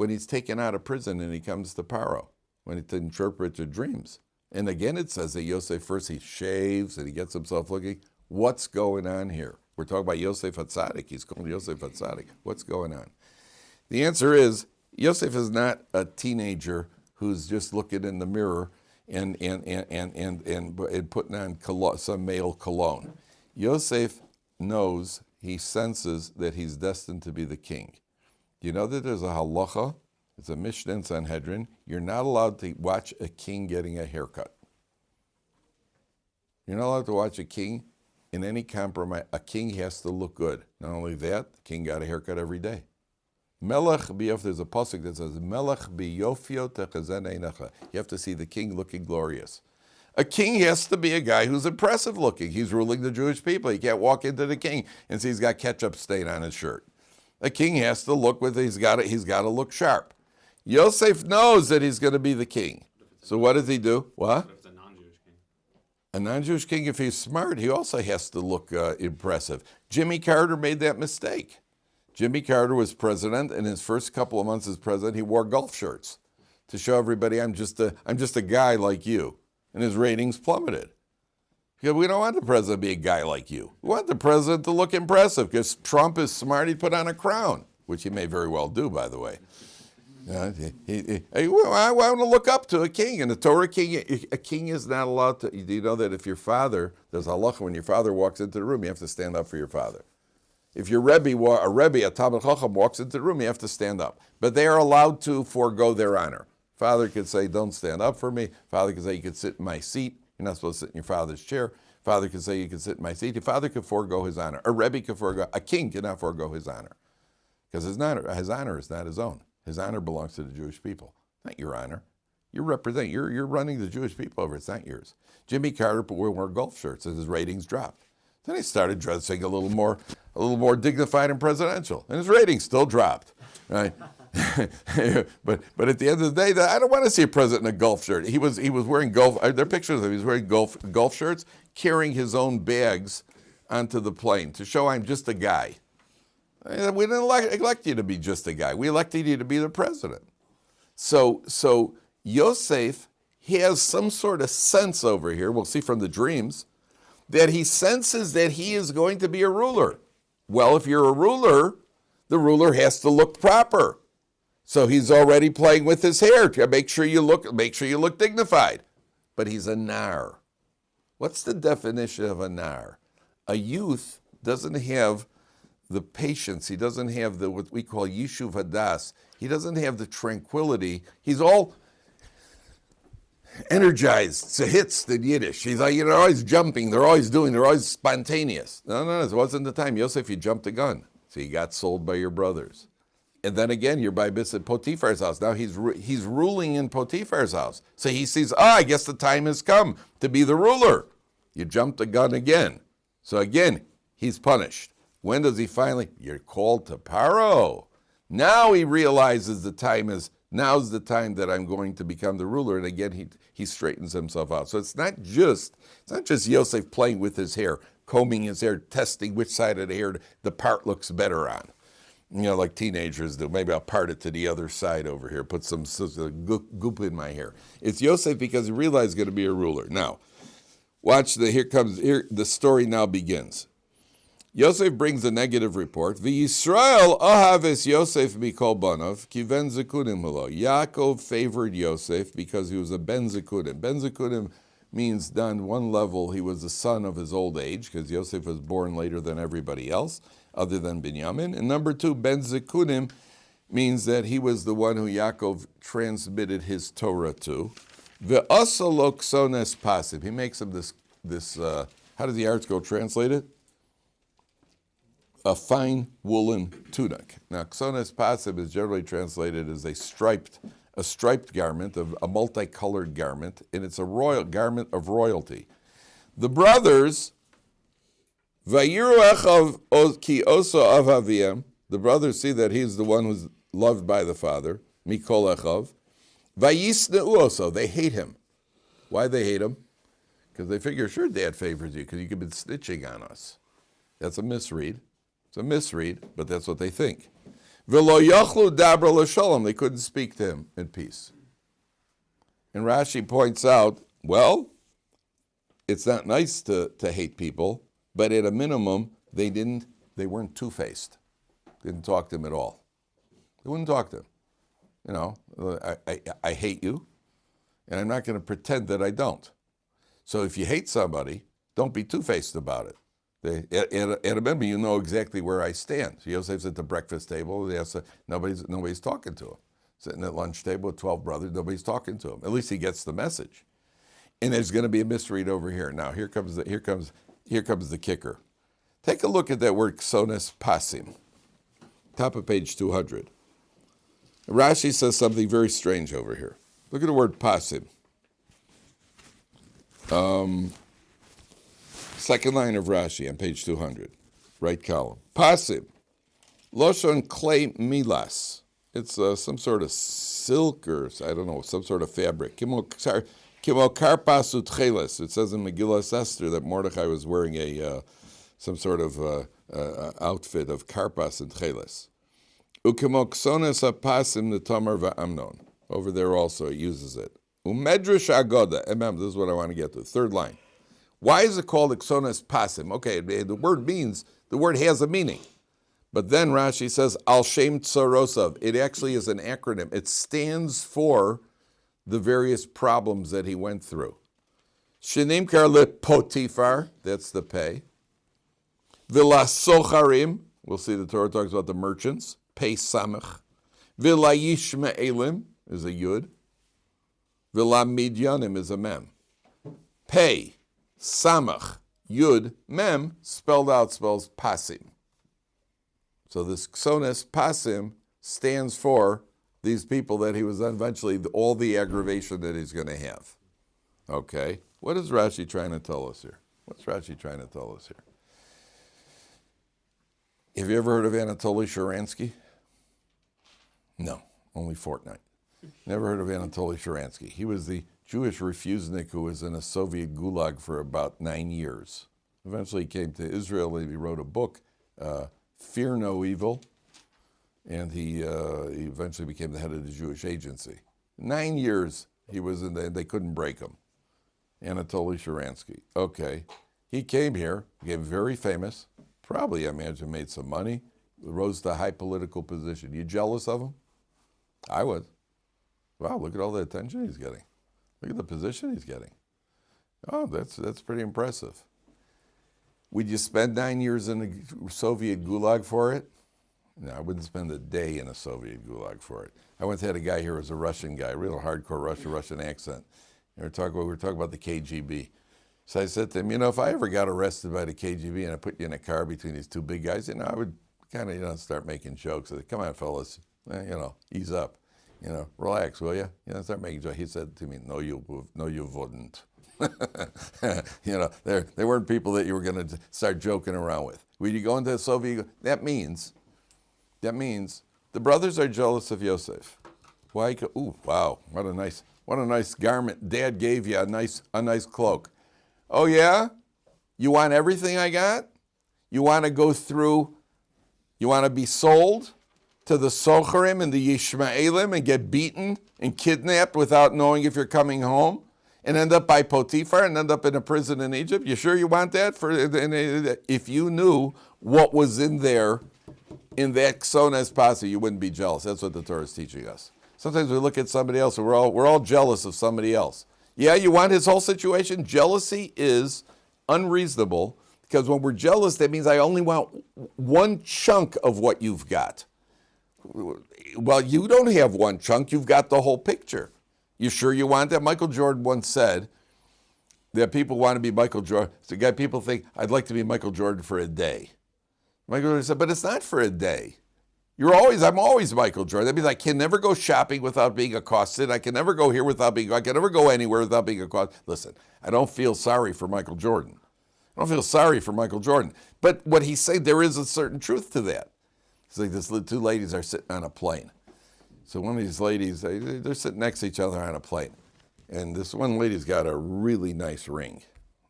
when he's taken out of prison and he comes to Paro, when he interprets the dreams. And again, it says that Yosef first he shaves and he gets himself looking. What's going on here? We're talking about Yosef HaTzadik. He's called Yosef HaTzadik. What's going on? The answer is Yosef is not a teenager who's just looking in the mirror and putting on some male cologne. Yosef knows, he senses that he's destined to be the king. You know that there's a halacha, it's a Mishnah in Sanhedrin, you're not allowed to watch a king getting a haircut. You're not allowed to watch a king in any compromise. A king has to look good. Not only that, the king got a haircut every day. Melech biyof, there's a pasuk that says, Melech biyofio techazen einecha. You have to see the king looking glorious. A king has to be a guy who's impressive looking. He's ruling the Jewish people. You can't walk into the king and see he's got ketchup stain on his shirt. A king has to look he's got to look sharp. Yosef knows that he's going to be the king. So what does he do? What? If it's a non-Jewish king. A non-Jewish king, if he's smart, he also has to look impressive. Jimmy Carter made that mistake. Jimmy Carter was president, and his first couple of months as president, he wore golf shirts to show everybody, I'm just a guy like you. And his ratings plummeted. Because we don't want the president to be a guy like you. We want the president to look impressive, because Trump is smart, he'd put on a crown, which he may very well do, by the way. I want to look up to a king, and the Torah king, a king is not allowed to, do you know that if your father, there's halacha, when your father walks into the room, you have to stand up for your father. If your Rebbe, a Talmid Chacham walks into the room, you have to stand up. But they are allowed to forego their honor. Father could say, don't stand up for me. Father could say, you could sit in my seat. You're not supposed to sit in your father's chair. Father could say, you could sit in my seat. Your father could forego his honor. A Rebbe could forego, a king cannot forego his honor. Because his honor is not his own. His honor belongs to the Jewish people, not your honor. You're running the Jewish people over, it's not yours. Jimmy Carter wore golf shirts and his ratings dropped. Then he started dressing a little more dignified and presidential, and his ratings still dropped. Right? but at the end of the day, I don't want to see a president in a golf shirt. He was wearing golf. There are pictures of him. He was wearing golf shirts, carrying his own bags onto the plane to show I'm just a guy. We didn't elect you to be just a guy. We elected you to be the president. So Yosef has some sort of sense over here. We'll see from the dreams that he senses that he is going to be a ruler. Well, if you're a ruler, the ruler has to look proper. So he's already playing with his hair to make sure you look dignified. But he's a nar. What's the definition of a nar? A youth doesn't have the patience. He doesn't have what we call yishuv hadas. He doesn't have the tranquility. He's all energized, tzahitz in Yiddish. He's like, they're always jumping, they're always spontaneous. No, it wasn't the time. Yosef, you jumped the gun. So you got sold by your brothers. And then again, you're by Bisset Potiphar's house. Now he's ruling in Potiphar's house. So he sees, I guess the time has come to be the ruler. You jumped the gun again. So again, he's punished. When does he finally, you're called to Paro. Now he realizes now's the time that I'm going to become the ruler. And again, he straightens himself out. So it's not just Yosef playing with his hair, combing his hair, testing which side of the hair the part looks better on. Like teenagers do. Maybe I'll part it to the other side over here, put some goop in my hair. It's Yosef because he realized he's going to be a ruler. Now, watch the story now begins. Yosef brings a negative report. V'Yisrael ahav es Yosef mikol banav ki ben zekunim hulo. Yaakov favored Yosef because he was a ben zekunim. Ben zekunim means on one level he was the son of his old age because Yosef was born later than everybody else other than Binyamin. And number two, ben zekunim means that he was the one who Yaakov transmitted his Torah to. Ve'asalo ksones pasim. He makes him this how does the article translate it? A fine woolen tunic. Now, ksones pasim is generally translated as a striped garment, a multicolored garment, and it's a royal garment of royalty. The brothers, vayiru echav ki oso av aviyam, the brothers see that he's the one who's loved by the father, mikol echav, vayisneu oso, they hate him. Why they hate him? Because they figure, sure, Dad favors you, because you could be snitching on us. That's a misread. It's a misread, but that's what they think. V'lo yochlu dabra l'shalom. They couldn't speak to him in peace. And Rashi points out, well, it's not nice to hate people, but at a minimum, they weren't two-faced. Didn't talk to him at all. They wouldn't talk to him. You know, I hate you, and I'm not going to pretend that I don't. So if you hate somebody, don't be two-faced about it. At a minimum, you know exactly where I stand. So Yosef's at the breakfast table. Nobody's talking to him. Sitting at lunch table with 12 brothers, nobody's talking to him. At least he gets the message. And there's going to be a misread over here. Now here comes the kicker. Take a look at that word ksones pasim. Top of page 200. Rashi says something very strange over here. Look at the word pasim. Second line of Rashi on page 200, right column. Pasim, loshon clay milas. It's some sort of silk or, I don't know, some sort of fabric. Kimo karpas utcheles. It says in Megillah Esther that Mordechai was wearing some sort of outfit of karpas and cheles. Ukimo ksones hapasim netamar va'amnon. Over there also it uses it. Umedrish agoda. This is what I want to get to. Third line. Why is it called ksones pasim? Okay, the word has a meaning. But then Rashi says, Al Shem Tzorosav. It actually is an acronym. It stands for the various problems that he went through. Shenimkar le Potifar, that's the pay. Vila Socharim, we'll see the Torah talks about the merchants. Pei Samach. Vila Yishmaelim is a Yud. Vila Midyanim is a Mem. Pei, Samach, Yud, Mem, spelled out spells Pasim. So this ksones pasim stands for these people that he was eventually, all the aggravation that he's going to have. Okay, what is Rashi trying to tell us here? What's Rashi trying to tell us here? Have you ever heard of Anatoly Sharansky? No, only Fortnite. Never heard of Anatoly Sharansky. He was the Jewish refusenik who was in a Soviet gulag for about 9 years. Eventually he came to Israel and he wrote a book, Fear No Evil, and he eventually became the head of the Jewish Agency. 9 years he was in there, they couldn't break him. Anatoly Sharansky. Okay, he came here, became very famous, probably, I imagine, made some money, rose to a high political position. You jealous of him? I was. Wow, look at all the attention he's getting. Look at the position he's getting. Oh, that's pretty impressive. Would you spend 9 years in a Soviet gulag for it? No, I wouldn't spend a day in a Soviet gulag for it. I once had a guy here who was a Russian guy, real hardcore Russian accent. We were talking about the KGB. So I said to him, if I ever got arrested by the KGB and I put you in a car between these two big guys, I would kind of, start making jokes. I said, come on, fellas, ease up. Relax, will you? Start making jokes. He said to me, no, you wouldn't. They weren't people that you were going to start joking around with. When you go into the Soviet, that means the brothers are jealous of Yosef. Why? Ooh, wow, what a nice garment. Dad gave you a nice cloak. Oh yeah? You want everything I got? You want to go through? You want to be sold to the Socharim and the Yishmaelim and get beaten and kidnapped without knowing if you're coming home? And end up by Potiphar and end up in a prison in Egypt? You sure you want that? If you knew what was in there, in that ksones pasim, you wouldn't be jealous. That's what the Torah is teaching us. Sometimes we look at somebody else and we're all jealous of somebody else. Yeah, you want his whole situation? Jealousy is unreasonable because when we're jealous, that means I only want one chunk of what you've got. Well, you don't have one chunk. You've got the whole picture. You sure you want that? Michael Jordan once said that people want to be Michael Jordan. So people think, I'd like to be Michael Jordan for a day. Michael Jordan said, but it's not for a day. I'm always Michael Jordan. That means I can never go shopping without being accosted. I can never go here I can never go anywhere without being accosted. Listen, I don't feel sorry for Michael Jordan. But what he's saying, there is a certain truth to that. It's like this two ladies are sitting on a plane. So one of these ladies, they're sitting next to each other on a plane. And this one lady's got a really nice ring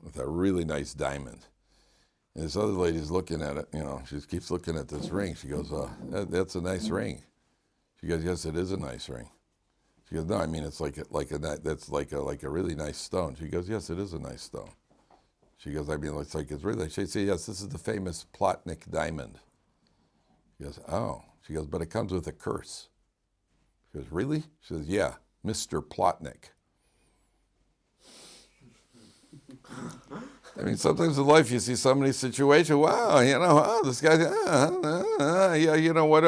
with a really nice diamond. And this other lady's looking at it, she just keeps looking at this ring. She goes, that's a nice ring. She goes, yes, it is a nice ring. She goes, no, I mean, it's that's like a really nice stone. She goes, yes, it is a nice stone. She goes, I mean, it's really, she says, yes, this is the famous Plotnik diamond. She goes, oh. She goes, but it comes with a curse. She goes, really? She says, yeah, Mr. Plotnik. I mean, sometimes in life you see somebody's situation. Wow, this guy.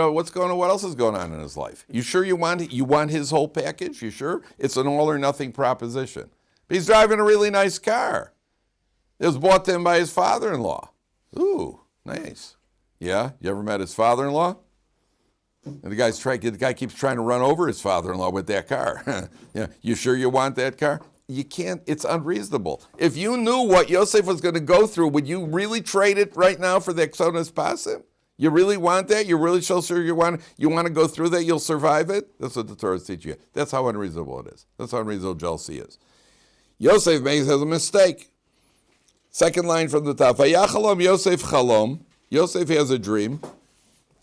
What's going on? What else is going on in his life? You sure you want his whole package? You sure? It's an all or nothing proposition. But he's driving a really nice car. It was bought to him by his father-in-law. Ooh, nice. Yeah, you ever met his father-in-law? And the guy keeps trying to run over his father-in-law with that car. Yeah, you sure you want that car? You can't, it's unreasonable. If you knew what Yosef was going to go through, would you really trade it right now for the Exodus Pasim? You really want that? You're really so sure you want to go through that, you'll survive it? That's what the Torah is teaching you. That's how unreasonable it is. That's how unreasonable jealousy is. Yosef has a mistake. Second line from the top. Vayachalom Yosef chalom. Yosef has a dream.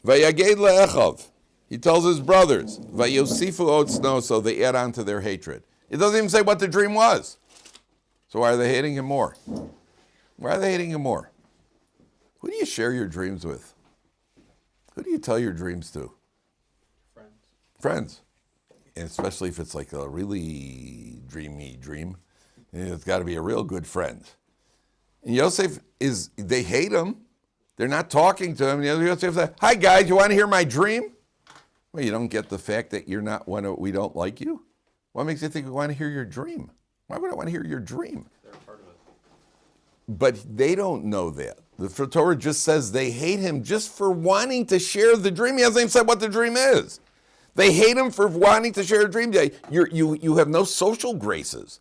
Vayaged le'echav. He tells his brothers. Vayosifu otzno, so they add on to their hatred. It doesn't even say what the dream was. So why are they hating him more? Why are they hating him more? Who do you share your dreams with? Who do you tell your dreams to? Friends. And especially if it's like a really dreamy dream. It's got to be a real good friend. And Yosef they hate him. They're not talking to him. And Yosef says, hi guys, you want to hear my dream? Well, you don't get the fact that we don't like you? What makes you think we want to hear your dream? Why would I want to hear your dream? They're a part of it. But they don't know that. The Torah just says they hate him just for wanting to share the dream. He hasn't even said what the dream is. They hate him for wanting to share a dream. You have no social graces.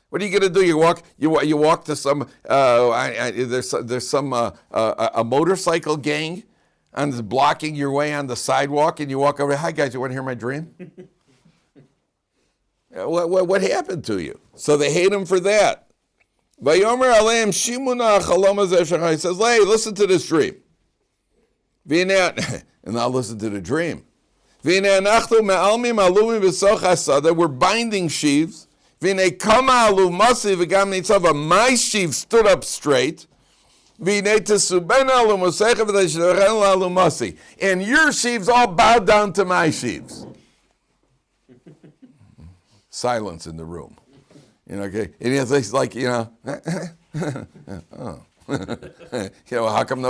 What are you going to do? You walk to some there's some a motorcycle gang blocking your way on the sidewalk, and you walk over. Hi guys, you want to hear my dream? What happened to you? So they hate him for that. Vayomer aleim shimuna chalom hazeh. He says, hey, listen to this dream. And I'll listen to the dream. We're binding sheaves. My sheaf stood up straight. And your sheaves all bowed down to my sheaves. Silence in the room. Okay. And it's like, oh. How come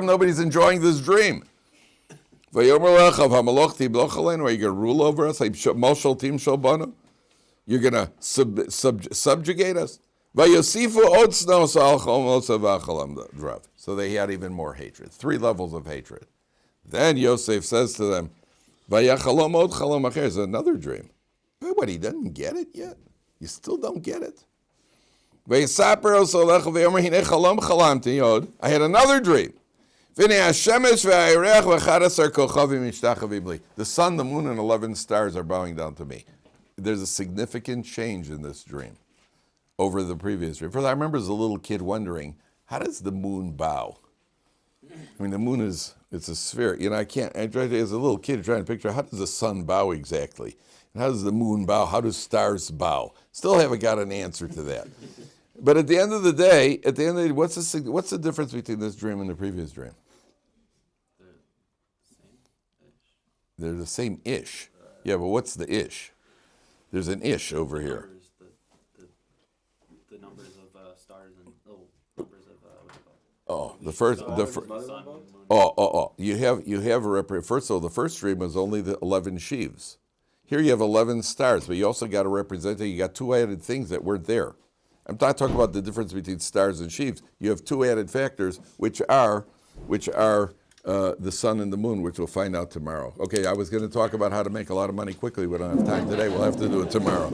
nobody's enjoying this dream? Are you going to rule over us? You're going to subjugate us? So they had even more hatred. 3 levels of hatred. Then Yosef says to them, there's another dream. What, he doesn't get it yet? You still don't get it? I had another dream. The sun, the moon, and 11 stars are bowing down to me. There's a significant change in this dream over the previous dream. First, I remember as a little kid wondering, how does the moon bow? I mean, the moon it's a sphere. I tried to, as a little kid, trying to picture, how does the sun bow exactly? And how does the moon bow? How do stars bow? Still haven't got an answer to that. But at the end of the day, what's the difference between this dream and the previous dream? They're the same ish. Yeah, but what's the ish? There's an ish over here. The numbers of stars and numbers of You have a first of all, the first dream was only the 11 sheaves. Here you have 11 stars, but you also got to represent that you got 2 added things that weren't there. I'm not talking about the difference between stars and sheaves. You have 2 added factors, which are the sun and the moon, which we'll find out tomorrow. Okay, I was going to talk about how to make a lot of money quickly. We don't have time today. We'll have to do it tomorrow.